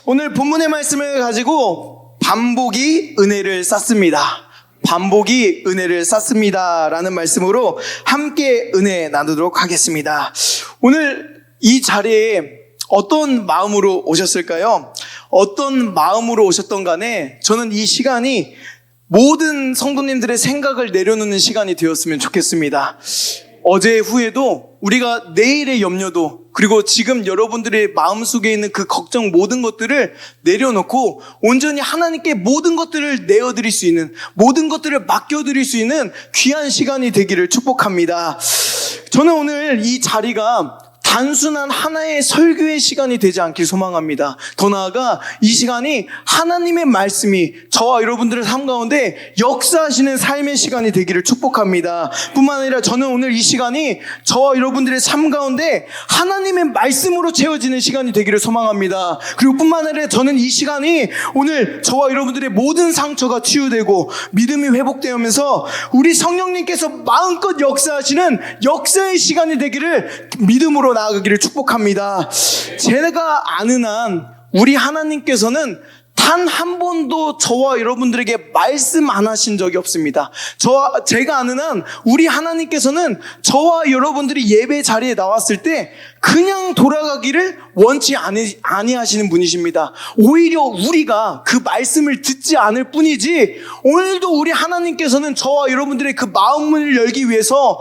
오늘 본문의 말씀을 가지고 반복이 은혜를 쌓습니다. 반복이 은혜를 쌓습니다 라는 말씀으로 함께 은혜 나누도록 하겠습니다. 오늘 이 자리에 어떤 마음으로 오셨을까요? 어떤 마음으로 오셨던 간에 저는 이 시간이 모든 성도님들의 생각을 내려놓는 시간이 되었으면 좋겠습니다. 어제 후에도 우리가 내일의 염려도 그리고 지금 여러분들의 마음속에 있는 그 걱정 모든 것들을 내려놓고 온전히 하나님께 모든 것들을 내어드릴 수 있는, 모든 것들을 맡겨드릴 수 있는 귀한 시간이 되기를 축복합니다. 저는 오늘 이 자리가 단순한 하나의 설교의 시간이 되지 않길 소망합니다. 더 나아가 이 시간이 하나님의 말씀이 저와 여러분들의 삶 가운데 역사하시는 삶의 시간이 되기를 축복합니다. 뿐만 아니라 저는 오늘 이 시간이 저와 여러분들의 삶 가운데 하나님의 말씀으로 채워지는 시간이 되기를 소망합니다. 그리고 뿐만 아니라 저는 이 시간이 오늘 저와 여러분들의 모든 상처가 치유되고 믿음이 회복되면서 우리 성령님께서 마음껏 역사하시는 역사의 시간이 되기를 믿음으로 나아가기를 축복합니다. 제가 아는 한 우리 하나님께서는 단 한 번도 저와 여러분들에게 말씀 안 하신 적이 없습니다. 제가 아는 한 우리 하나님께서는 저와 여러분들이 예배 자리에 나왔을 때 그냥 돌아가기를 원치 아니하시는 분이십니다. 오히려 우리가 그 말씀을 듣지 않을 뿐이지 오늘도 우리 하나님께서는 저와 여러분들의 그 마음문을 열기 위해서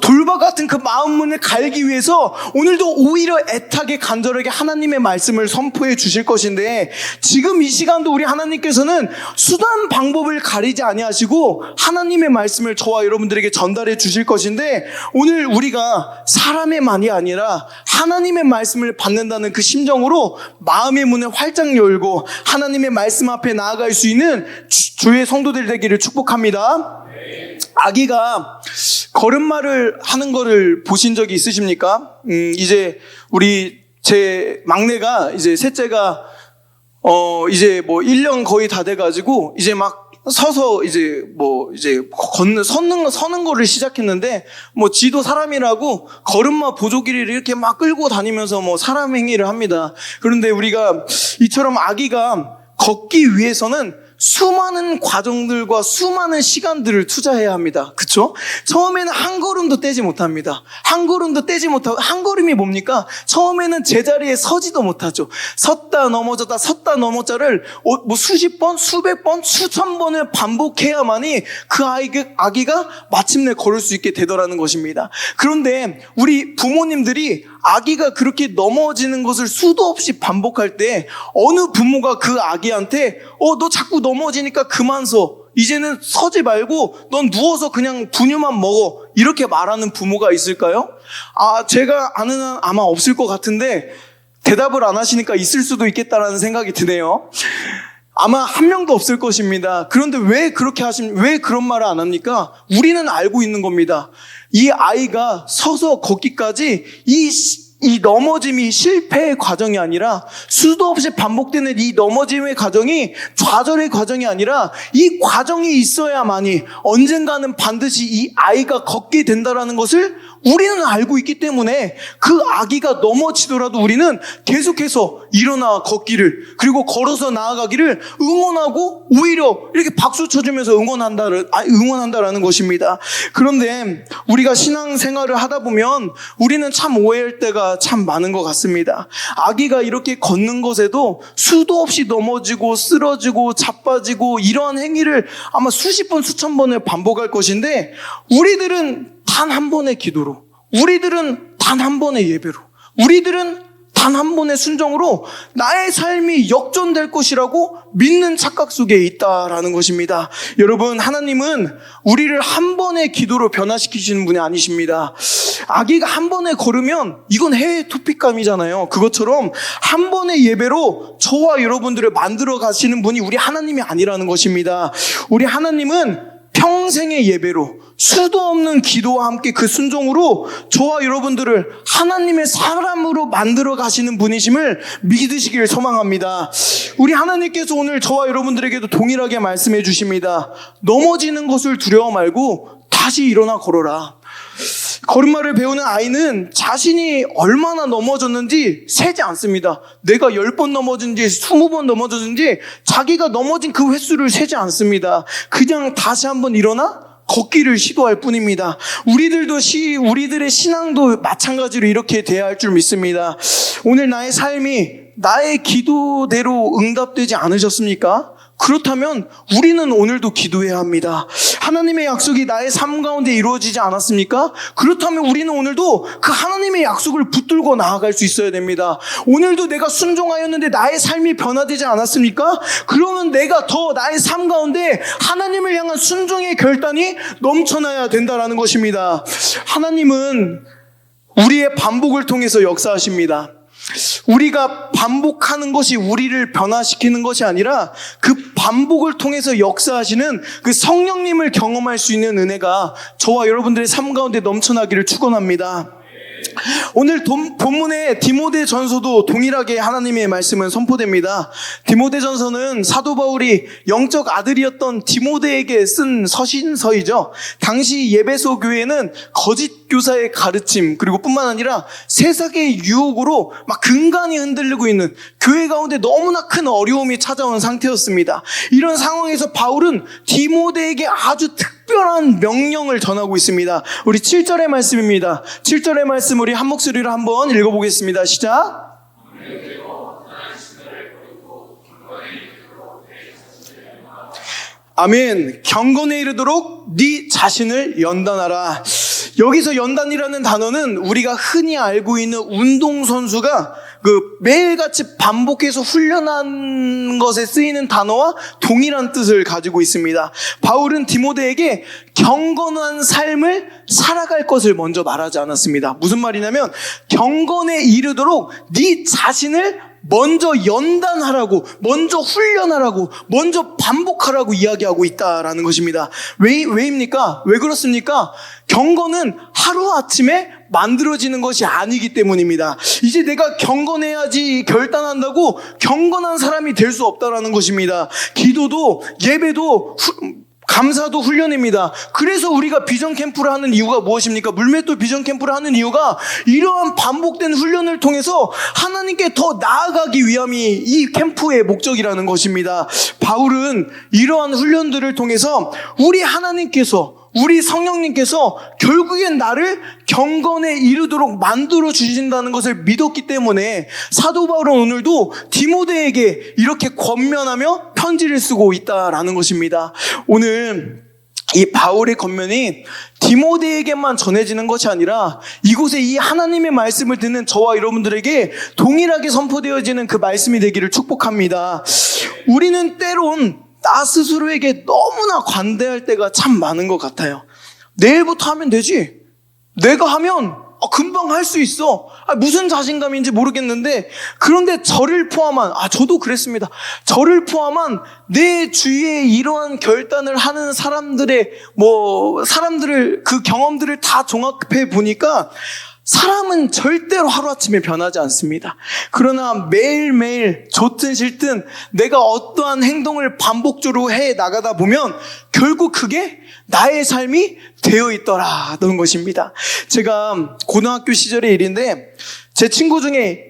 돌과 같은 그 마음문을 갈기 위해서 오늘도 오히려 애타게 간절하게 하나님의 말씀을 선포해 주실 것인데 지금 이 시간도 우리 하나님께서는 수단 방법을 가리지 아니하시고 하나님의 말씀을 저와 여러분들에게 전달해 주실 것인데 오늘 우리가 사람의 말이 아니라 하나님의 말씀을 받는다는 그 심정으로 마음의 문을 활짝 열고 하나님의 말씀 앞에 나아갈 수 있는 주의 성도들 되기를 축복합니다. 아기가 걸음마를 하는 거를 보신 적이 있으십니까? 이제 제 막내가 이제 셋째가 이제 1년 거의 다 돼가지고 이제 막 서서 서는 거를 시작했는데 지도 사람이라고 걸음마 보조기를 이렇게 막 끌고 다니면서 사람 행위를 합니다. 그런데 우리가 이처럼 아기가 걷기 위해서는 수많은 과정들과 수많은 시간들을 투자해야 합니다. 그쵸? 처음에는 한 걸음도 떼지 못합니다. 한 걸음이 뭡니까? 처음에는 제자리에 서지도 못하죠. 섰다 넘어졌다를 수십 번, 수백 번, 수천 번을 반복해야만이 그 아기가 마침내 걸을 수 있게 되더라는 것입니다. 그런데 우리 부모님들이 아기가 그렇게 넘어지는 것을 수도 없이 반복할 때 어느 부모가 그 아기한테 너 자꾸 넘어지니까 그만 서. 이제는 서지 말고 넌 누워서 그냥 분유만 먹어. 이렇게 말하는 부모가 있을까요? 제가 아는 한 아마 없을 것 같은데 대답을 안 하시니까 있을 수도 있겠다라는 생각이 드네요. 아마 한 명도 없을 것입니다. 그런데 왜 그런 말을 안 합니까? 우리는 알고 있는 겁니다. 이 아이가 서서 걷기까지 이 넘어짐이 실패의 과정이 아니라 수도 없이 반복되는 이 넘어짐의 과정이 좌절의 과정이 아니라 이 과정이 있어야만이 언젠가는 반드시 이 아이가 걷게 된다라는 것을 우리는 알고 있기 때문에 그 아기가 넘어지더라도 우리는 계속해서 일어나 걷기를 그리고 걸어서 나아가기를 응원하고 오히려 이렇게 박수 쳐주면서 응원한다라는 것입니다. 그런데 우리가 신앙생활을 하다 보면 우리는 참 오해할 때가 참 많은 것 같습니다. 아기가 이렇게 걷는 것에도 수도 없이 넘어지고 쓰러지고 자빠지고 이러한 행위를 아마 수십 번 수천 번을 반복할 것인데 우리들은 단 한 번의 기도로, 우리들은 단 한 번의 예배로, 우리들은 단 한 번의 순종으로 나의 삶이 역전될 것이라고 믿는 착각 속에 있다라는 것입니다. 여러분, 하나님은 우리를 한 번의 기도로 변화시키시는 분이 아니십니다. 아기가 한 번에 걸으면 이건 해외 토픽감이잖아요. 그것처럼 한 번의 예배로 저와 여러분들을 만들어 가시는 분이 우리 하나님이 아니라는 것입니다. 우리 하나님은 평생의 예배로 수도 없는 기도와 함께 그 순종으로 저와 여러분들을 하나님의 사람으로 만들어 가시는 분이심을 믿으시길 소망합니다. 우리 하나님께서 오늘 저와 여러분들에게도 동일하게 말씀해 주십니다. 넘어지는 것을 두려워 말고 다시 일어나 걸어라. 걸음마를 배우는 아이는 자신이 얼마나 넘어졌는지 세지 않습니다. 내가 10번 넘어졌는지 20번 넘어졌는지 자기가 넘어진 그 횟수를 세지 않습니다. 그냥 다시 한번 일어나 걷기를 시도할 뿐입니다. 우리들의 신앙도 마찬가지로 이렇게 돼야 할 줄 믿습니다. 오늘 나의 삶이 나의 기도대로 응답되지 않으셨습니까? 그렇다면 우리는 오늘도 기도해야 합니다. 하나님의 약속이 나의 삶 가운데 이루어지지 않았습니까? 그렇다면 우리는 오늘도 그 하나님의 약속을 붙들고 나아갈 수 있어야 됩니다. 오늘도 내가 순종하였는데 나의 삶이 변화되지 않았습니까? 그러면 내가 더 나의 삶 가운데 하나님을 향한 순종의 결단이 넘쳐나야 된다는 것입니다. 하나님은 우리의 반복을 통해서 역사하십니다. 우리가 반복하는 것이 우리를 변화시키는 것이 아니라 그 반복을 통해서 역사하시는 그 성령님을 경험할 수 있는 은혜가 저와 여러분들의 삶 가운데 넘쳐나기를 축원합니다. 오늘 본문의 디모데전서도 동일하게 하나님의 말씀은 선포됩니다. 디모데전서는 사도 바울이 영적 아들이었던 디모데에게 쓴 서신서이죠. 당시 예배소 교회는 거짓 교사의 가르침 그리고 뿐만 아니라 세상의 유혹으로 막 근간이 흔들리고 있는 교회 가운데 너무나 큰 어려움이 찾아온 상태였습니다. 이런 상황에서 바울은 디모데에게 아주 특별한 명령을 전하고 있습니다. 우리 7절의 말씀입니다. 7절의 말씀 우리 한 목소리로 한번 읽어보겠습니다. 시작. 아멘. 경건에 이르도록 네 자신을 연단하라. 여기서 연단이라는 단어는 우리가 흔히 알고 있는 운동선수가 매일같이 반복해서 훈련한 것에 쓰이는 단어와 동일한 뜻을 가지고 있습니다. 바울은 디모데에게 경건한 삶을 살아갈 것을 먼저 말하지 않았습니다. 무슨 말이냐면 경건에 이르도록 네 자신을 먼저 연단하라고, 먼저 훈련하라고, 먼저 반복하라고 이야기하고 있다라는 것입니다. 왜입니까? 왜 그렇습니까? 경건은 하루아침에 만들어지는 것이 아니기 때문입니다. 이제 내가 경건해야지 결단한다고 경건한 사람이 될 수 없다라는 것입니다. 기도도 예배도 감사도 훈련입니다. 그래서 우리가 비전 캠프를 하는 이유가 무엇입니까? 물맷돌 비전 캠프를 하는 이유가 이러한 반복된 훈련을 통해서 하나님께 더 나아가기 위함이 이 캠프의 목적이라는 것입니다. 바울은 이러한 훈련들을 통해서 우리 하나님께서 우리 성령님께서 결국엔 나를 경건에 이르도록 만들어 주신다는 것을 믿었기 때문에 사도 바울은 오늘도 디모데에게 이렇게 권면하며 편지를 쓰고 있다라는 것입니다. 오늘 이 바울의 권면이 디모데에게만 전해지는 것이 아니라 이곳에 이 하나님의 말씀을 듣는 저와 여러분들에게 동일하게 선포되어지는 그 말씀이 되기를 축복합니다. 우리는 때론 나 스스로에게 너무나 관대할 때가 참 많은 것 같아요. 내일부터 하면 되지. 내가 하면 금방 할 수 있어. 무슨 자신감인지 모르겠는데 그런데 저를 포함한 저도 그랬습니다. 저를 포함한 내 주위에 이러한 결단을 하는 사람들의 사람들을 그 경험들을 다 종합해 보니까 사람은 절대로 하루아침에 변하지 않습니다. 그러나 매일매일 좋든 싫든 내가 어떠한 행동을 반복적으로 해 나가다 보면 결국 그게 나의 삶이 되어 있더라는 것입니다. 제가 고등학교 시절의 일인데 제 친구 중에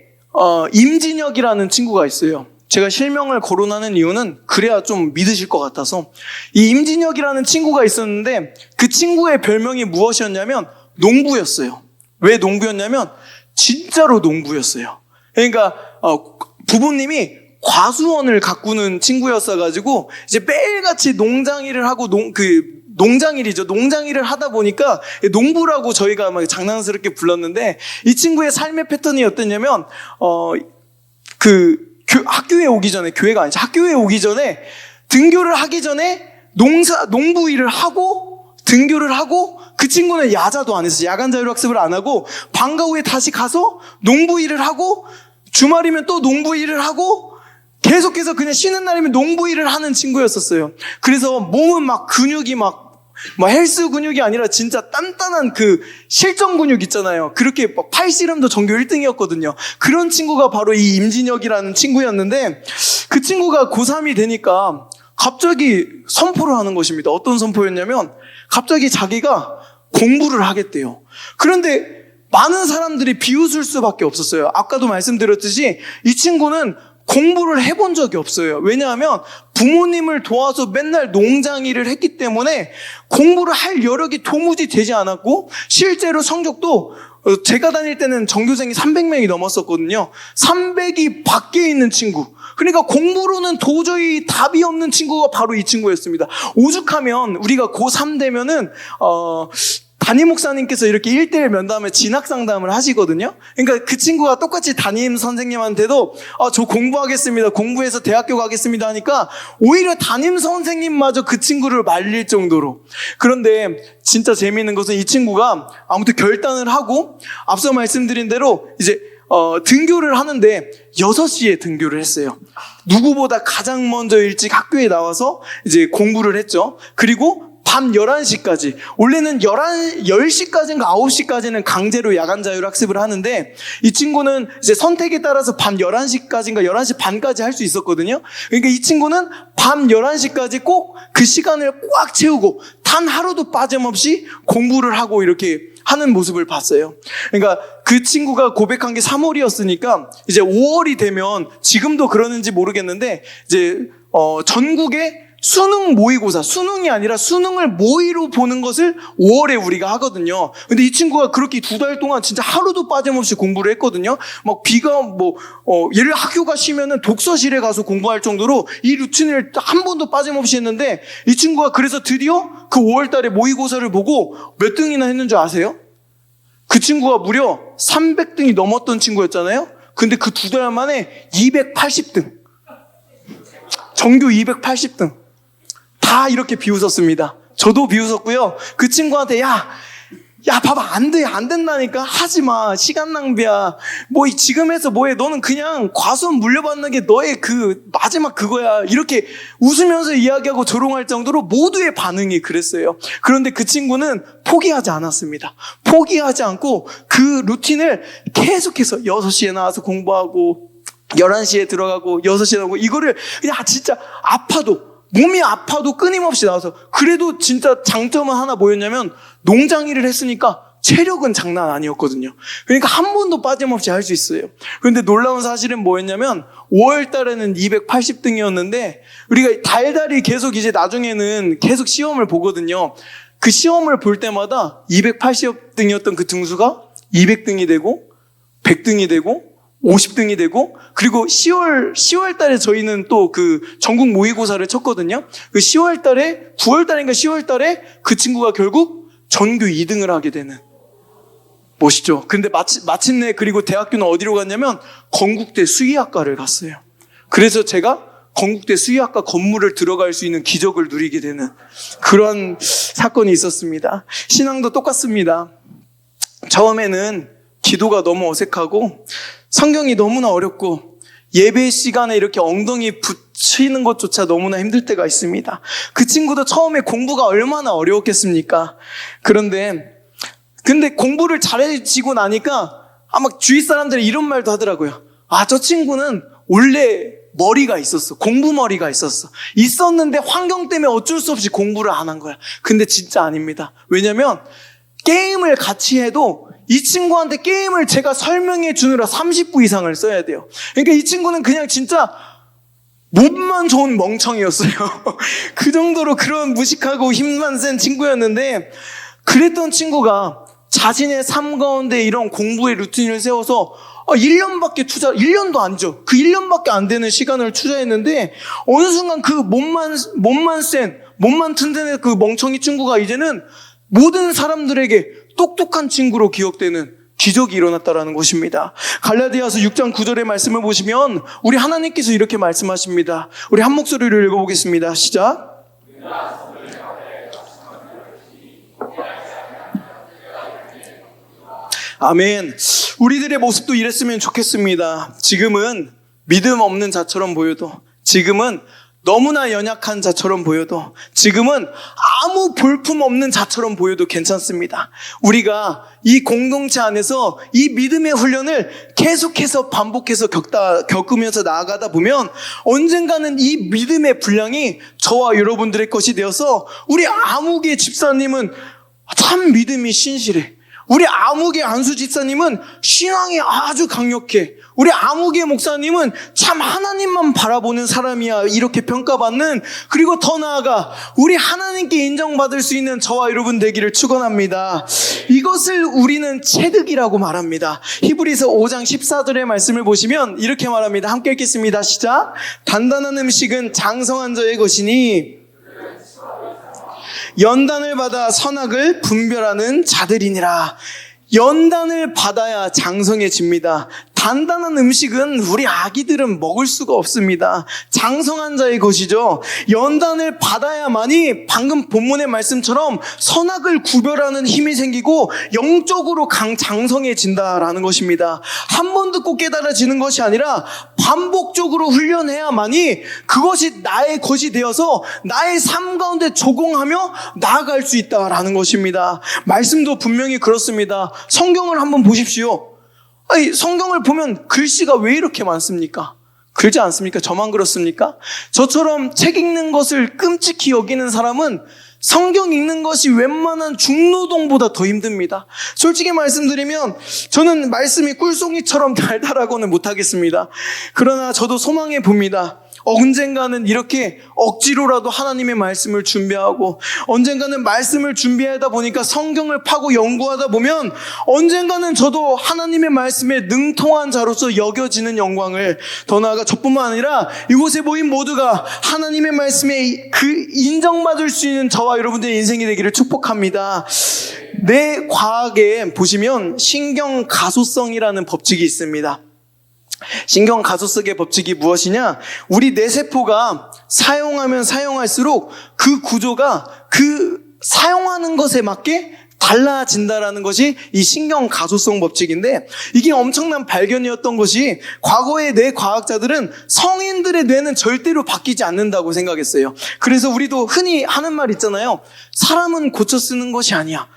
임진혁이라는 친구가 있어요. 제가 실명을 거론하는 이유는 그래야 좀 믿으실 것 같아서. 이 임진혁이라는 친구가 있었는데 그 친구의 별명이 무엇이었냐면 농부였어요. 왜 농부였냐면 진짜로 농부였어요. 그러니까 부모님이 과수원을 가꾸는 친구였어가지고 이제 매일같이 농장일을 하고 농장일이죠. 농장일을 하다 보니까 농부라고 저희가 막 장난스럽게 불렀는데 이 친구의 삶의 패턴이 어땠냐면 학교에 오기 전에 교회가 아니죠. 학교에 오기 전에 등교를 하기 전에 농부 일을 하고 등교를 하고 그 친구는 야자도 안 했어요. 야간 자율학습을 안 하고 방과 후에 다시 가서 농부 일을 하고 주말이면 또 농부 일을 하고 계속해서 그냥 쉬는 날이면 농부 일을 하는 친구였었어요. 그래서 몸은 막 근육이 헬스 근육이 아니라 진짜 단단한 그 실전 근육 있잖아요. 그렇게 팔씨름도 전교 1등이었거든요. 그런 친구가 바로 이 임진혁이라는 친구였는데 그 친구가 고3이 되니까 갑자기 선포를 하는 것입니다. 어떤 선포였냐면 갑자기 자기가 공부를 하겠대요. 그런데 많은 사람들이 비웃을 수밖에 없었어요. 아까도 말씀드렸듯이 이 친구는 공부를 해본 적이 없어요. 왜냐하면 부모님을 도와서 맨날 농장 일을 했기 때문에 공부를 할 여력이 도무지 되지 않았고, 실제로 성적도 제가 다닐 때는 전교생이 300명이 넘었었거든요. 300이 밖에 있는 친구. 그러니까 공부로는 도저히 답이 없는 친구가 바로 이 친구였습니다. 오죽하면 우리가 고3 되면은 담임 목사님께서 이렇게 1:1 면담에 진학 상담을 하시거든요. 그러니까 그 친구가 똑같이 담임 선생님한테도 저 공부하겠습니다, 공부해서 대학교 가겠습니다 하니까 오히려 담임 선생님마저 그 친구를 말릴 정도로. 그런데 진짜 재미있는 것은 이 친구가 아무튼 결단을 하고, 앞서 말씀드린 대로 이제 등교를 하는데 6시에 등교를 했어요. 누구보다 가장 먼저 일찍 학교에 나와서 이제 공부를 했죠. 그리고 밤 11시까지, 원래는 10시까지인가 9시까지는 강제로 야간 자율학습을 하는데, 이 친구는 이제 선택에 따라서 밤 11시까지인가 11시 반까지 할 수 있었거든요. 그러니까 이 친구는 밤 11시까지 꼭 그 시간을 꽉 채우고 단 하루도 빠짐없이 공부를 하고 이렇게 하는 모습을 봤어요. 그러니까 그 친구가 고백한 게 3월이었으니까 이제 5월이 되면, 지금도 그러는지 모르겠는데, 이제 전국에 수능 모의고사, 수능이 아니라 수능을 모의로 보는 것을 5월에 우리가 하거든요. 근데 이 친구가 그렇게 2달 동안 진짜 하루도 빠짐없이 공부를 했거든요. 막 비가 예를 학교가 쉬면은 독서실에 가서 공부할 정도로 이 루틴을 한 번도 빠짐없이 했는데, 이 친구가 그래서 드디어 그 5월 달에 모의고사를 보고 몇 등이나 했는 줄 아세요? 그 친구가 무려 300등이 넘었던 친구였잖아요. 근데 그 2달 만에 280등. 전교 280등. 다 이렇게 비웃었습니다. 저도 비웃었고요. 그 친구한테 야 봐봐, 안 된다니까, 하지 마, 시간 낭비야, 지금 해서 뭐해, 너는 그냥 과수원 물려받는 게 너의 그 마지막 그거야, 이렇게 웃으면서 이야기하고 조롱할 정도로 모두의 반응이 그랬어요. 그런데 그 친구는 포기하지 않았습니다. 포기하지 않고 그 루틴을 계속해서 6시에 나와서 공부하고 11시에 들어가고 6시에 나오고, 이거를 그냥 진짜 몸이 아파도 끊임없이 나와서, 그래도 진짜 장점은 하나 뭐였냐면, 농장 일을 했으니까 체력은 장난 아니었거든요. 그러니까 한 번도 빠짐없이 할 수 있어요. 그런데 놀라운 사실은 뭐였냐면, 5월 달에는 280등이었는데 우리가 달달이 계속 이제 나중에는 계속 시험을 보거든요. 그 시험을 볼 때마다 280등이었던 그 등수가 200등이 되고 100등이 되고 50등이 되고, 그리고 10월 달에 저희는 또 그 전국 모의고사를 쳤거든요. 그 10월 달에, 9월 달인가 10월 달에 그 친구가 결국 전교 2등을 하게 되는. 멋있죠? 근데 마침내, 그리고 대학교는 어디로 갔냐면 건국대 수의학과를 갔어요. 그래서 제가 건국대 수의학과 건물을 들어갈 수 있는 기적을 누리게 되는 그런 사건이 있었습니다. 신앙도 똑같습니다. 처음에는 기도가 너무 어색하고 성경이 너무나 어렵고 예배 시간에 이렇게 엉덩이 붙이는 것조차 너무나 힘들 때가 있습니다. 그 친구도 처음에 공부가 얼마나 어려웠겠습니까? 근데 공부를 잘해지고 나니까 아마 주위 사람들이 이런 말도 하더라고요. 저 친구는 원래 머리가 있었어. 공부 머리가 있었는데 환경 때문에 어쩔 수 없이 공부를 안 한 거야. 근데 진짜 아닙니다. 왜냐면 게임을 같이 해도 이 친구한테 게임을 제가 설명해 주느라 30분 이상을 써야 돼요. 그러니까 이 친구는 그냥 진짜 몸만 좋은 멍청이였어요. 그 정도로 그런 무식하고 힘만 센 친구였는데, 그랬던 친구가 자신의 삶 가운데 이런 공부의 루틴을 세워서 1년도 아니죠. 그 1년밖에 안 되는 시간을 투자했는데, 어느 순간 그 몸만 센, 몸만 튼튼한 그 멍청이 친구가 이제는 모든 사람들에게 똑똑한 친구로 기억되는 기적이 일어났다라는 것입니다. 갈라디아서 6장 9절의 말씀을 보시면 우리 하나님께서 이렇게 말씀하십니다. 우리 한 목소리로 읽어보겠습니다. 시작. 아멘. 우리들의 모습도 이랬으면 좋겠습니다. 지금은 믿음 없는 자처럼 보여도, 지금은 너무나 연약한 자처럼 보여도, 지금은 아무 볼품 없는 자처럼 보여도 괜찮습니다. 우리가 이 공동체 안에서 이 믿음의 훈련을 계속해서 반복해서 겪으면서 나아가다 보면 언젠가는 이 믿음의 분량이 저와 여러분들의 것이 되어서, 우리 아무개 집사님은 참 믿음이 신실해. 우리 아무개 안수 집사님은 신앙이 아주 강력해. 우리 아무개 목사님은 참 하나님만 바라보는 사람이야. 이렇게 평가받는, 그리고 더 나아가 우리 하나님께 인정받을 수 있는 저와 여러분 되기를 축원합니다. 이것을 우리는 체득이라고 말합니다. 히브리서 5장 14절의 말씀을 보시면 이렇게 말합니다. 함께 읽겠습니다. 시작. 단단한 음식은 장성한 자의 것이니 연단을 받아 선악을 분별하는 자들이니라. 연단을 받아야 장성해집니다. 단단한 음식은 우리 아기들은 먹을 수가 없습니다. 장성한 자의 것이죠. 연단을 받아야만이 방금 본문의 말씀처럼 선악을 구별하는 힘이 생기고 영적으로 장성해진다라는 것입니다. 한 번 듣고 깨달아지는 것이 아니라 반복적으로 훈련해야만이 그것이 나의 것이 되어서 나의 삶 가운데 적용하며 나아갈 수 있다라는 것입니다. 말씀도 분명히 그렇습니다. 성경을 한번 보십시오. 아니, 성경을 보면 글씨가 왜 이렇게 많습니까? 그렇지 않습니까? 저만 그렇습니까? 저처럼 책 읽는 것을 끔찍히 여기는 사람은 성경 읽는 것이 웬만한 중노동보다 더 힘듭니다. 솔직히 말씀드리면 저는 말씀이 꿀송이처럼 달달하고는 못하겠습니다. 그러나 저도 소망해 봅니다. 언젠가는 이렇게 억지로라도 하나님의 말씀을 준비하고, 언젠가는 말씀을 준비하다 보니까 성경을 파고 연구하다 보면 언젠가는 저도 하나님의 말씀에 능통한 자로서 여겨지는 영광을, 더 나아가 저뿐만 아니라 이곳에 모인 모두가 하나님의 말씀에 그 인정받을 수 있는 저와 여러분들의 인생이 되기를 축복합니다. 내 과학에 보시면 신경가소성이라는 법칙이 있습니다. 신경가소성의 법칙이 무엇이냐? 우리 뇌세포가 사용하면 사용할수록 그 구조가 그 사용하는 것에 맞게 달라진다라는 것이 이 신경가소성 법칙인데, 이게 엄청난 발견이었던 것이, 과거의 뇌 과학자들은 성인들의 뇌는 절대로 바뀌지 않는다고 생각했어요. 그래서 우리도 흔히 하는 말 있잖아요. 사람은 고쳐 쓰는 것이 아니야.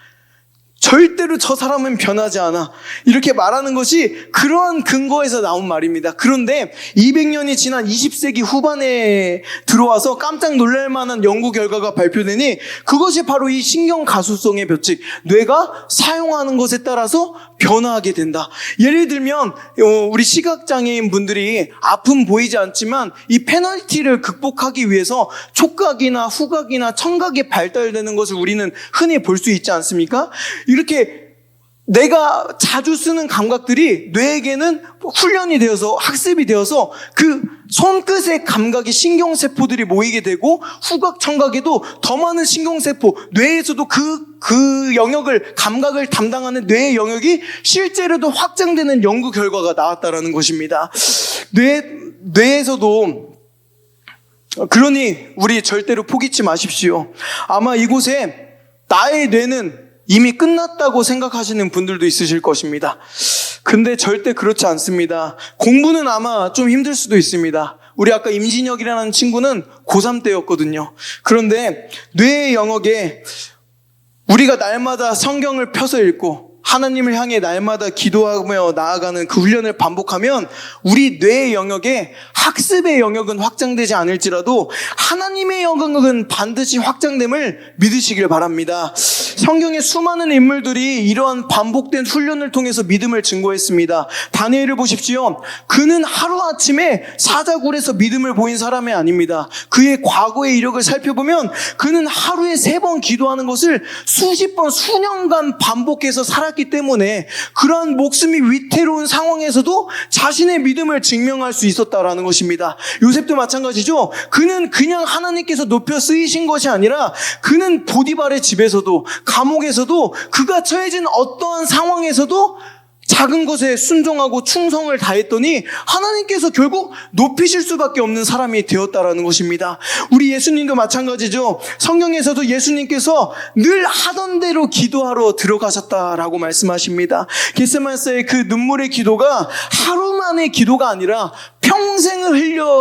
절대로 저 사람은 변하지 않아. 이렇게 말하는 것이 그러한 근거에서 나온 말입니다. 그런데 200년이 지난 20세기 후반에 들어와서 깜짝 놀랄 만한 연구 결과가 발표되니, 그것이 바로 이 신경가소성의 법칙, 뇌가 사용하는 것에 따라서 변화하게 된다. 예를 들면 우리 시각장애인 분들이 아픔 보이지 않지만 이 페널티를 극복하기 위해서 촉각이나 후각이나 청각이 발달되는 것을 우리는 흔히 볼 수 있지 않습니까? 이렇게 내가 자주 쓰는 감각들이 뇌에게는 훈련이 되어서, 학습이 되어서 그 손끝의 감각이 신경세포들이 모이게 되고, 후각, 청각에도 더 많은 신경세포, 뇌에서도 그 영역을, 감각을 담당하는 뇌의 영역이 실제로도 확장되는 연구 결과가 나왔다라는 것입니다. 뇌에서도, 그러니 우리 절대로 포기치 마십시오. 아마 이곳에 나의 뇌는 이미 끝났다고 생각하시는 분들도 있으실 것입니다. 근데 절대 그렇지 않습니다. 공부는 아마 좀 힘들 수도 있습니다. 우리 아까 임진혁이라는 친구는 고3 때였거든요. 그런데 뇌의 영역에 우리가 날마다 성경을 펴서 읽고 하나님을 향해 날마다 기도하며 나아가는 그 훈련을 반복하면 우리 뇌의 영역에 학습의 영역은 확장되지 않을지라도 하나님의 영역은 반드시 확장됨을 믿으시길 바랍니다. 성경의 수많은 인물들이 이러한 반복된 훈련을 통해서 믿음을 증거했습니다. 다니엘을 보십시오. 그는 하루아침에 사자굴에서 믿음을 보인 사람이 아닙니다. 그의 과거의 이력을 살펴보면 그는 하루에 3번 기도하는 것을 수십 번, 수년간 반복해서 살았기 때문에 그러한 목숨이 위태로운 상황에서도 자신의 믿음을 증명할 수 있었다라는 것입니다. 요셉도 마찬가지죠. 그는 그냥 하나님께서 높여 쓰이신 것이 아니라 그는 보디발의 집에서도, 감옥에서도, 그가 처해진 어떠한 상황에서도 작은 것에 순종하고 충성을 다했더니 하나님께서 결국 높이실 수밖에 없는 사람이 되었다라는 것입니다. 우리 예수님도 마찬가지죠. 성경에서도 예수님께서 늘 하던 대로 기도하러 들어가셨다라고 말씀하십니다. 겟세마네의 그 눈물의 기도가 하루만의 기도가 아니라 평생을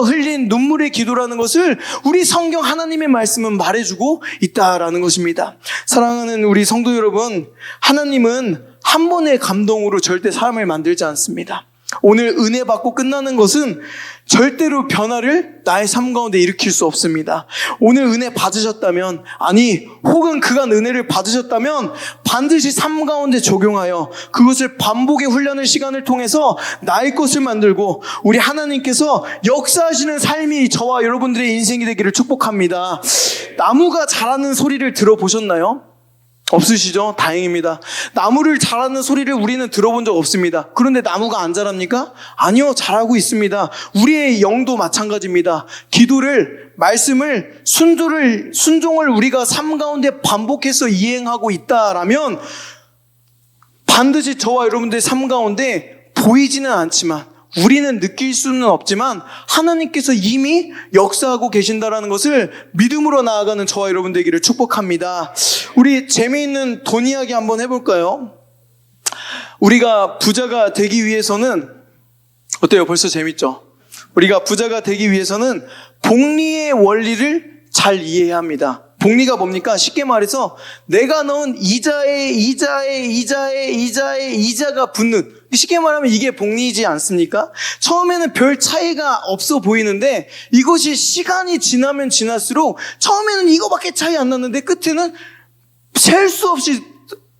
흘린 눈물의 기도라는 것을 우리 성경 하나님의 말씀은 말해주고 있다라는 것입니다. 사랑하는 우리 성도 여러분, 하나님은 한 번의 감동으로 절대 사람을 만들지 않습니다. 오늘 은혜 받고 끝나는 것은 절대로 변화를 나의 삶 가운데 일으킬 수 없습니다. 오늘 은혜 받으셨다면, 아니 혹은 그간 은혜를 받으셨다면 반드시 삶 가운데 적용하여 그것을 반복의 훈련의 시간을 통해서 나의 것을 만들고 우리 하나님께서 역사하시는 삶이 저와 여러분들의 인생이 되기를 축복합니다. 나무가 자라는 소리를 들어보셨나요? 없으시죠? 다행입니다. 나무를 자라는 소리를 우리는 들어본 적 없습니다. 그런데 나무가 안 자랍니까? 아니요, 자라고 있습니다. 우리의 영도 마찬가지입니다. 기도를, 말씀을, 순종을 우리가 삶 가운데 반복해서 이행하고 있다라면 반드시 저와 여러분들의 삶 가운데 보이지는 않지만, 우리는 느낄 수는 없지만 하나님께서 이미 역사하고 계신다라는 것을 믿음으로 나아가는 저와 여러분 되기를 축복합니다. 우리 재미있는 돈 이야기 한번 해볼까요? 우리가 부자가 되기 위해서는, 어때요? 벌써 재밌죠? 우리가 부자가 되기 위해서는 복리의 원리를 잘 이해해야 합니다. 복리가 뭡니까? 쉽게 말해서 내가 넣은 이자가 붙는, 쉽게 말하면 이게 복리이지 않습니까? 처음에는 별 차이가 없어 보이는데 이것이 시간이 지나면 지날수록 처음에는 이거밖에 차이 안 났는데 끝에는 셀 수 없이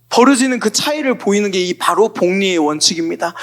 벌어지는 그 차이를 보이는 게 이 바로 복리의 원칙입니다.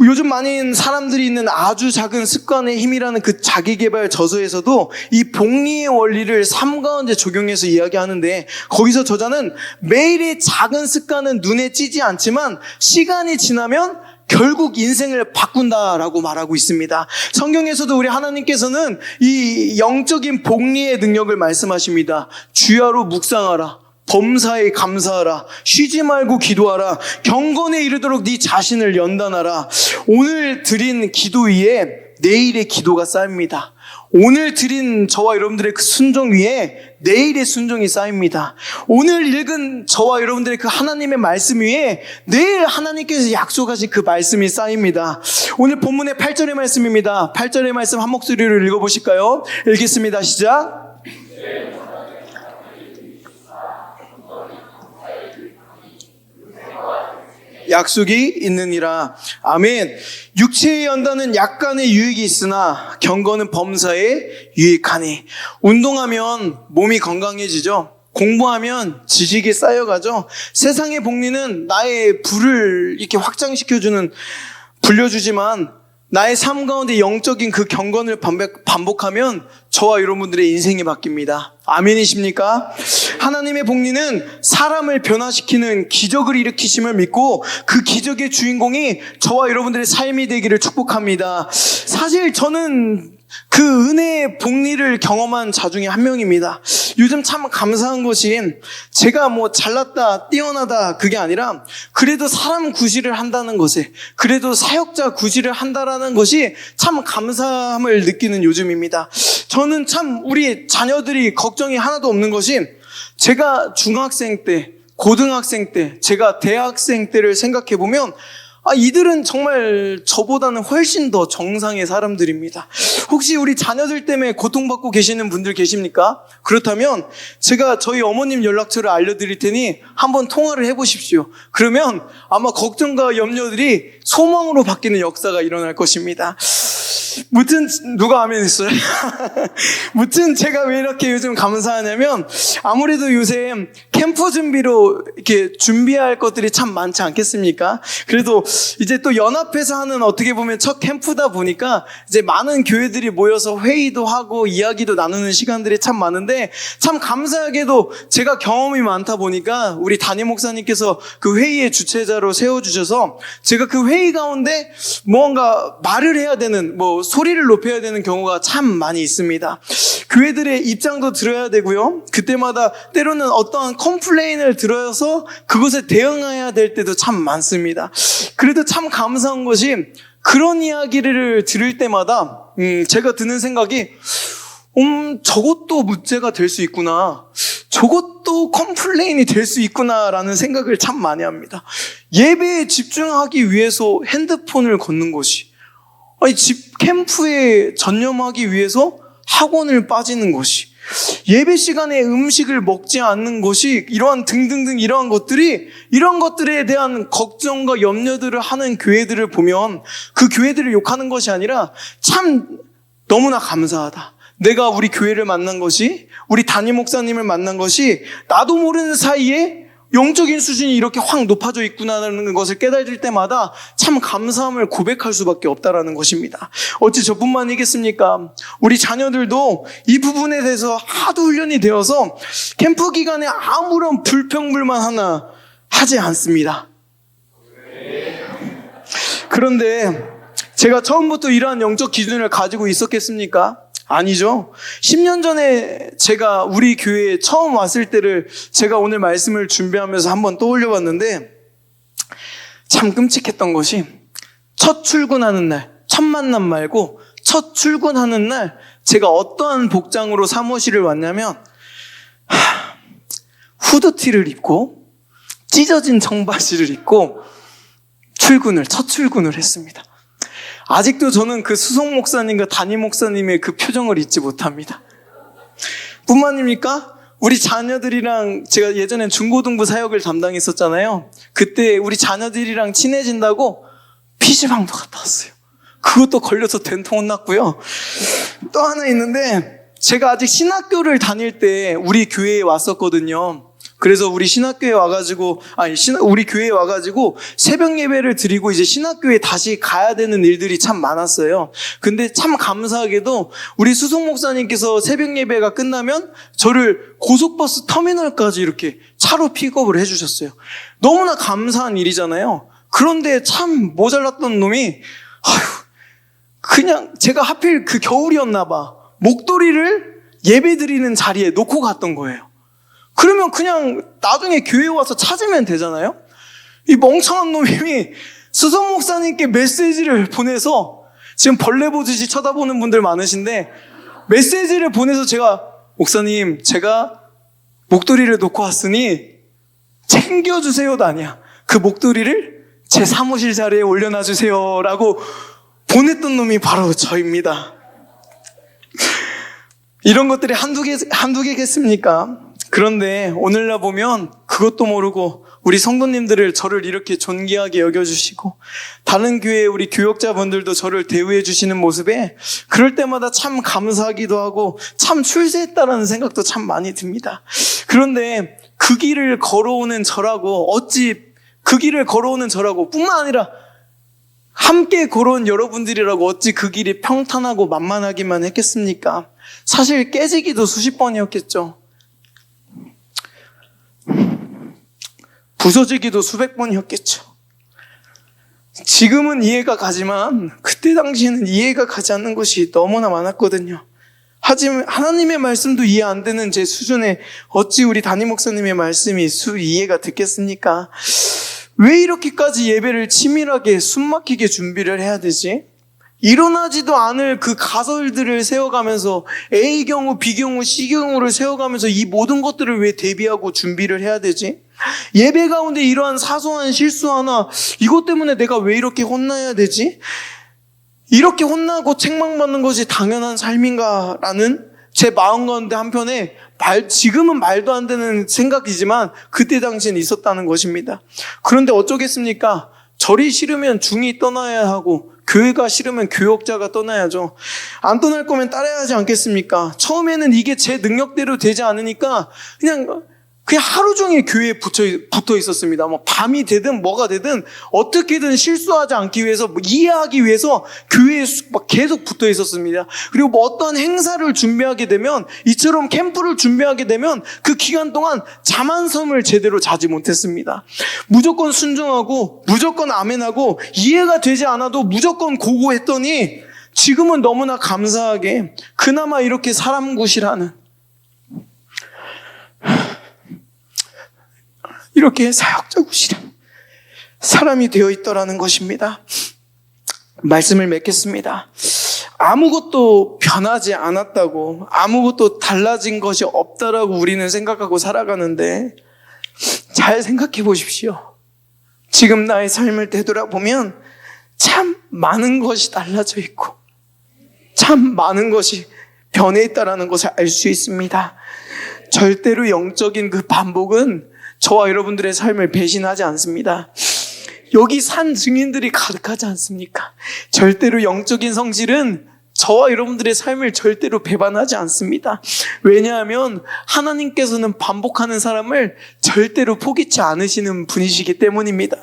요즘 많은 사람들이 있는 아주 작은 습관의 힘이라는 그 자기개발 저서에서도 이 복리의 원리를 삶 가운데 적용해서 이야기하는데, 거기서 저자는 매일의 작은 습관은 눈에 띄지 않지만 시간이 지나면 결국 인생을 바꾼다라고 말하고 있습니다. 성경에서도 우리 하나님께서는 이 영적인 복리의 능력을 말씀하십니다. 주야로 묵상하라, 범사에 감사하라, 쉬지 말고 기도하라, 경건에 이르도록 네 자신을 연단하라. 오늘 드린 기도 위에 내일의 기도가 쌓입니다. 오늘 드린 저와 여러분들의 그 순종 위에 내일의 순종이 쌓입니다. 오늘 읽은 저와 여러분들의 그 하나님의 말씀 위에 내일 하나님께서 약속하신 그 말씀이 쌓입니다. 오늘 본문의 8절의 말씀입니다. 8절의 말씀 한 목소리로 읽어보실까요? 읽겠습니다. 시작. 약속이 있느니라. 아멘. 육체의 연단은 약간의 유익이 있으나 경건은 범사에 유익하니. 운동하면 몸이 건강해지죠. 공부하면 지식이 쌓여가죠. 세상의 복리는 나의 부를 이렇게 확장시켜주는, 불려주지만 나의 삶 가운데 영적인 그 경건을 반복하면 저와 여러분들의 인생이 바뀝니다. 아멘이십니까? 하나님의 복리는 사람을 변화시키는 기적을 일으키심을 믿고 그 기적의 주인공이 저와 여러분들의 삶이 되기를 축복합니다. 사실 저는 그 은혜의 복리를 경험한 자 중에 한 명입니다. 요즘 참 감사한 것이 제가 뭐 잘났다, 뛰어나다 그게 아니라 그래도 사람 구실을 한다는 것에, 그래도 사역자 구실을 한다라는 것이 참 감사함을 느끼는 요즘입니다. 저는 참 우리 자녀들이 걱정이 하나도 없는 것이, 제가 중학생 때, 고등학생 때, 제가 대학생 때를 생각해 보면 이들은 정말 저보다는 훨씬 더 정상의 사람들입니다. 혹시 우리 자녀들 때문에 고통받고 계시는 분들 계십니까? 그렇다면 제가 저희 어머님 연락처를 알려드릴 테니 한번 통화를 해보십시오. 그러면 아마 걱정과 염려들이 소망으로 바뀌는 역사가 일어날 것입니다. 무튼 누가 아멘 했어요? 무튼 제가 왜 이렇게 요즘 감사하냐면, 아무래도 요새 캠프 준비로 이렇게 준비할 것들이 참 많지 않겠습니까? 그래도 이제 또 연합해서 하는, 어떻게 보면 첫 캠프다 보니까 이제 많은 교회들이 모여서 회의도 하고 이야기도 나누는 시간들이 참 많은데, 참 감사하게도 제가 경험이 많다 보니까 우리 담임 목사님께서 그 회의의 주최자로 세워주셔서 제가 그 회의 가운데 뭔가 말을 해야 되는, 소리를 높여야 되는 경우가 참 많이 있습니다. 교회들의 입장도 들어야 되고요. 그때마다 때로는 어떠한 컴플레인을 들어서 그것에 대응해야 될 때도 참 많습니다. 그래도 참 감사한 것이, 그런 이야기를 들을 때마다 제가 드는 생각이, 저것도 문제가 될 수 있구나, 저것도 컴플레인이 될 수 있구나라는 생각을 참 많이 합니다. 예배에 집중하기 위해서 핸드폰을 걷는 것이, 캠프에 전념하기 위해서 학원을 빠지는 것이, 예배 시간에 음식을 먹지 않는 것이, 이러한 등등등 이러한 것들에 대한 걱정과 염려들을 하는 교회들을 보면 그 교회들을 욕하는 것이 아니라 참 너무나 감사하다. 내가 우리 교회를 만난 것이, 우리 담임 목사님을 만난 것이 나도 모르는 사이에 영적인 수준이 이렇게 확 높아져 있구나라는 것을 깨달을 때마다 참 감사함을 고백할 수밖에 없다라는 것입니다. 어찌 저뿐만이겠습니까? 우리 자녀들도 이 부분에 대해서 하도 훈련이 되어서 캠프 기간에 아무런 불평불만 하나 하지 않습니다. 그런데 제가 처음부터 이러한 영적 기준을 가지고 있었겠습니까? 아니죠. 10년 전에 제가 우리 교회에 처음 왔을 때를 제가 오늘 말씀을 준비하면서 한번 떠올려 봤는데 참 끔찍했던 것이, 첫 출근하는 날, 첫 만남 말고 첫 출근하는 날 제가 어떠한 복장으로 사무실을 왔냐면 후드티를 입고 찢어진 청바지를 입고 첫 출근을 했습니다. 아직도 저는 그 수석 목사님과 담임 목사님의 그 표정을 잊지 못합니다. 뿐만 아닙니까? 우리 자녀들이랑, 제가 예전엔 중고등부 사역을 담당했었잖아요. 그때 우리 자녀들이랑 친해진다고 PC방도 갔다 왔어요. 그것도 걸려서 된통 혼났고요. 또 하나 있는데, 제가 아직 신학교를 다닐 때 우리 교회에 왔었거든요. 그래서 우리 우리 교회에 와가지고 새벽 예배를 드리고 이제 신학교에 다시 가야 되는 일들이 참 많았어요. 근데 참 감사하게도 우리 수석 목사님께서 새벽 예배가 끝나면 저를 고속버스 터미널까지 이렇게 차로 픽업을 해주셨어요. 너무나 감사한 일이잖아요. 그런데 참 모자랐던 놈이, 그냥 제가 하필 그 겨울이었나 봐. 목도리를 예배 드리는 자리에 놓고 갔던 거예요. 그러면 그냥 나중에 교회에 와서 찾으면 되잖아요? 이 멍청한 놈이 수석 목사님께 메시지를 보내서, 지금 벌레 보듯이 쳐다보는 분들 많으신데, 메시지를 보내서 제가, 목사님, 제가 목도리를 놓고 왔으니 챙겨주세요도 아니야. 그 목도리를 제 사무실 자리에 올려놔주세요 라고 보냈던 놈이 바로 저입니다. 이런 것들이 한두 개겠습니까? 그런데 오늘날 보면 그것도 모르고 우리 성도님들을 저를 이렇게 존귀하게 여겨주시고, 다른 교회 우리 교역자분들도 저를 대우해 주시는 모습에 그럴 때마다 참 감사하기도 하고 참 출세했다라는 생각도 참 많이 듭니다. 그런데 그 길을 걸어오는 저라고 뿐만 아니라 함께 걸어온 여러분들이라고 어찌 그 길이 평탄하고 만만하기만 했겠습니까? 사실 깨지기도 수십 번이었겠죠. 부서지기도 수백 번이었겠죠. 지금은 이해가 가지만 그때 당시에는 이해가 가지 않는 것이 너무나 많았거든요. 하지만 하나님의 말씀도 이해 안 되는 제 수준에 어찌 우리 담임 목사님의 말씀이 이해가 됐겠습니까? 왜 이렇게까지 예배를 치밀하게 숨막히게 준비를 해야 되지? 일어나지도 않을 그 가설들을 세워가면서 A경우, B경우, C경우를 세워가면서 이 모든 것들을 왜 대비하고 준비를 해야 되지? 예배 가운데 이러한 사소한 실수 하나, 이것 때문에 내가 왜 이렇게 혼나야 되지? 이렇게 혼나고 책망받는 것이 당연한 삶인가라는 제 마음 가운데 한편에 지금은 말도 안 되는 생각이지만 그때 당시엔 있었다는 것입니다. 그런데 어쩌겠습니까? 절이 싫으면 중이 떠나야 하고 교회가 싫으면 교역자가 떠나야죠. 안 떠날 거면 따라야 하지 않겠습니까? 처음에는 이게 제 능력대로 되지 않으니까 그냥 하루 종일 교회에 붙어 있었습니다. 뭐 밤이 되든 뭐가 되든 어떻게든 실수하지 않기 위해서, 이해하기 위해서 교회에 막 계속 붙어 있었습니다. 그리고 뭐 어떤 행사를 준비하게 되면, 이처럼 캠프를 준비하게 되면 그 기간 동안 잠 한숨을 제대로 자지 못했습니다. 무조건 순종하고 무조건 아멘하고 이해가 되지 않아도 무조건 고고했더니 지금은 너무나 감사하게 그나마 이렇게 사람 구실하는, 이렇게 사역자 구실한 사람이 되어 있더라는 것입니다. 말씀을 맺겠습니다. 아무것도 변하지 않았다고, 아무것도 달라진 것이 없다라고 우리는 생각하고 살아가는데, 잘 생각해 보십시오. 지금 나의 삶을 되돌아보면 참 많은 것이 달라져 있고 참 많은 것이 변해 있다라는 것을 알 수 있습니다. 절대로 영적인 그 반복은 저와 여러분들의 삶을 배신하지 않습니다. 여기 산 증인들이 가득하지 않습니까? 절대로 영적인 성실은 저와 여러분들의 삶을 절대로 배반하지 않습니다. 왜냐하면 하나님께서는 반복하는 사람을 절대로 포기치 않으시는 분이시기 때문입니다.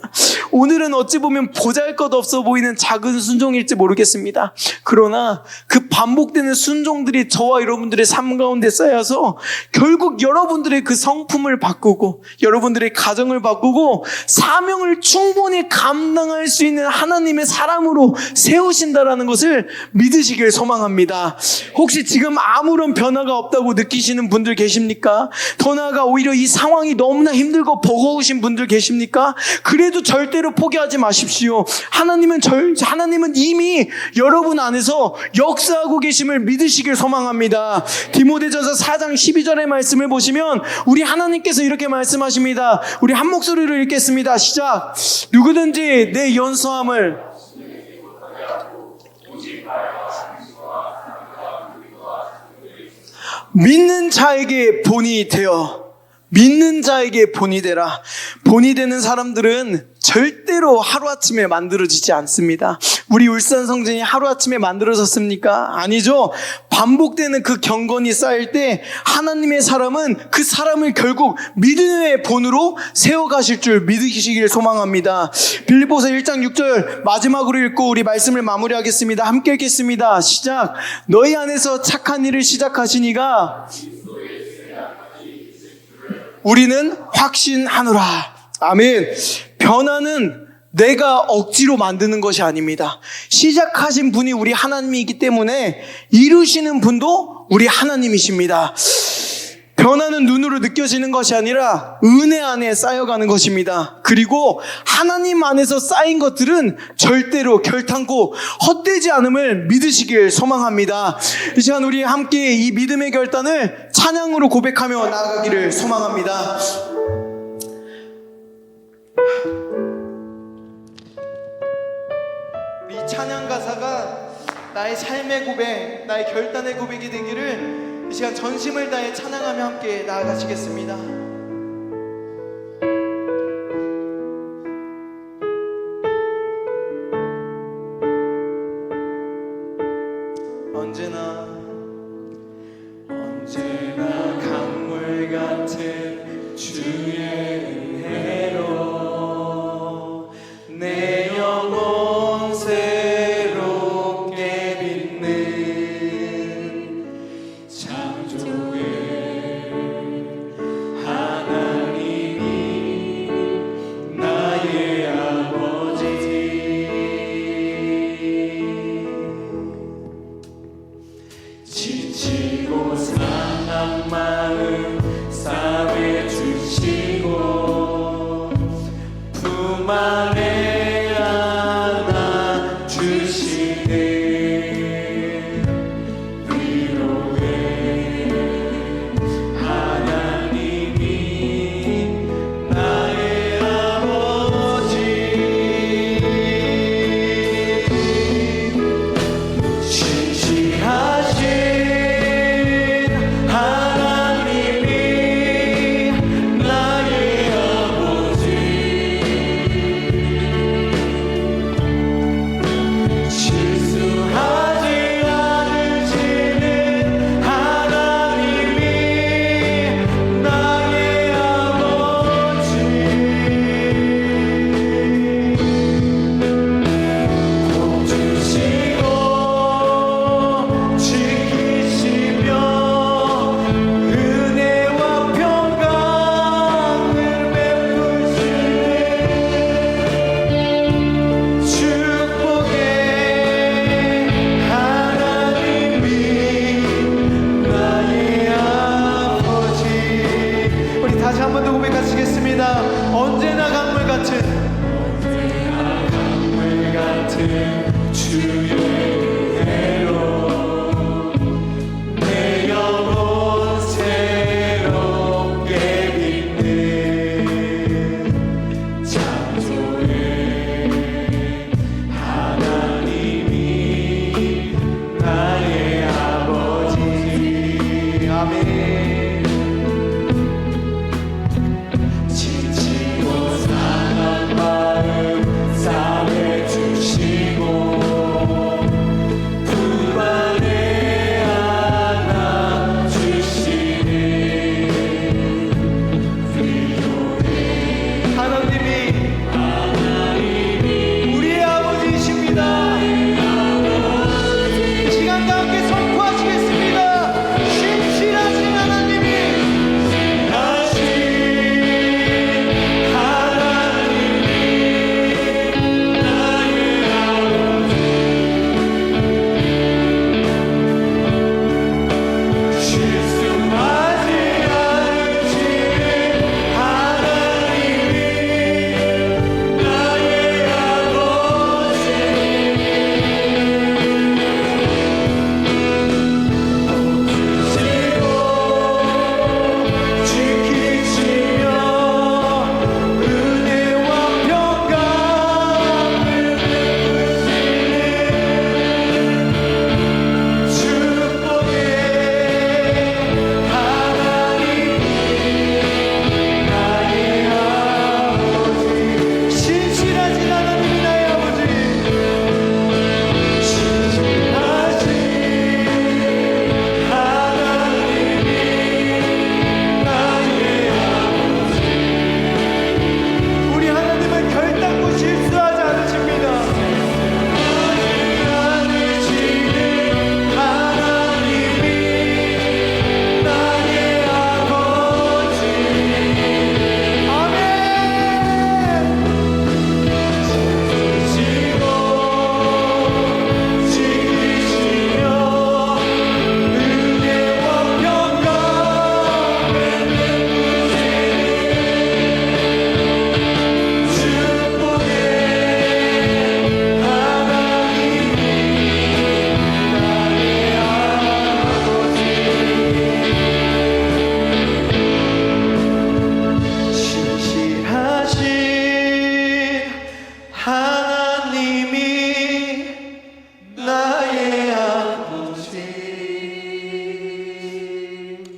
오늘은 어찌 보면 보잘것없어 보이는 작은 순종일지 모르겠습니다. 그러나 그 반복되는 순종들이 저와 여러분들의 삶 가운데 쌓여서 결국 여러분들의 그 성품을 바꾸고 여러분들의 가정을 바꾸고 사명을 충분히 감당할 수 있는 하나님의 사람으로 세우신다라는 것을 믿으시길 소망합니다. 혹시 지금 아무런 변화가 없다고 느끼시는 분들 계십니까? 더 나아가 오히려 이 상황이 너무나 힘들고 버거우신 분들 계십니까? 그래도 절대로 포기하지 마십시오. 하나님은 이미 여러분 안에서 역사하고 계심을 믿으시길 소망합니다. 디모데전서 4장 12절의 말씀을 보시면 우리 하나님께서 이렇게 말씀하십니다. 우리 한 목소리로 읽겠습니다. 시작. 누구든지 내 연소함을 믿는 자에게 본이 되어 믿는 자에게 본이 되라. 본이 되는 사람들은 절대로 하루아침에 만들어지지 않습니다. 우리 울산 성전이 하루아침에 만들어졌습니까? 아니죠. 반복되는 그 경건이 쌓일 때 하나님의 사람은 그 사람을 결국 믿음의 본으로 세워가실 줄 믿으시길 소망합니다. 빌립보서 1장 6절 마지막으로 읽고 우리 말씀을 마무리하겠습니다. 함께 읽겠습니다. 시작. 너희 안에서 착한 일을 시작하시니가 우리는 확신하노라. 아멘. 변화는 내가 억지로 만드는 것이 아닙니다. 시작하신 분이 우리 하나님이기 때문에 이루시는 분도 우리 하나님이십니다. 변화는 눈으로 느껴지는 것이 아니라 은혜 안에 쌓여가는 것입니다. 그리고 하나님 안에서 쌓인 것들은 절대로 결탄코 헛되지 않음을 믿으시길 소망합니다. 이 시간 우리 함께 이 믿음의 결단을 찬양으로 고백하며 나아가기를 소망합니다. 이 찬양 가사가 나의 삶의 고백, 나의 결단의 고백이 되기를 이 시간 전심을 다해 찬양하며 함께 나아가시겠습니다. 언제나 강물 같은 주의 은혜로 내 영혼 새롭게 빛는 창조의 하나님이 나의 아버지. 지치고 상한 마음 싸매 주시고 품 안에 안아 주시네. 위로의 하나님이 나의 아버지. 진실하신 하나님이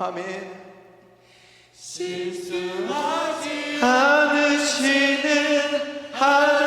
아멘. 실수하지 않으시는 하나님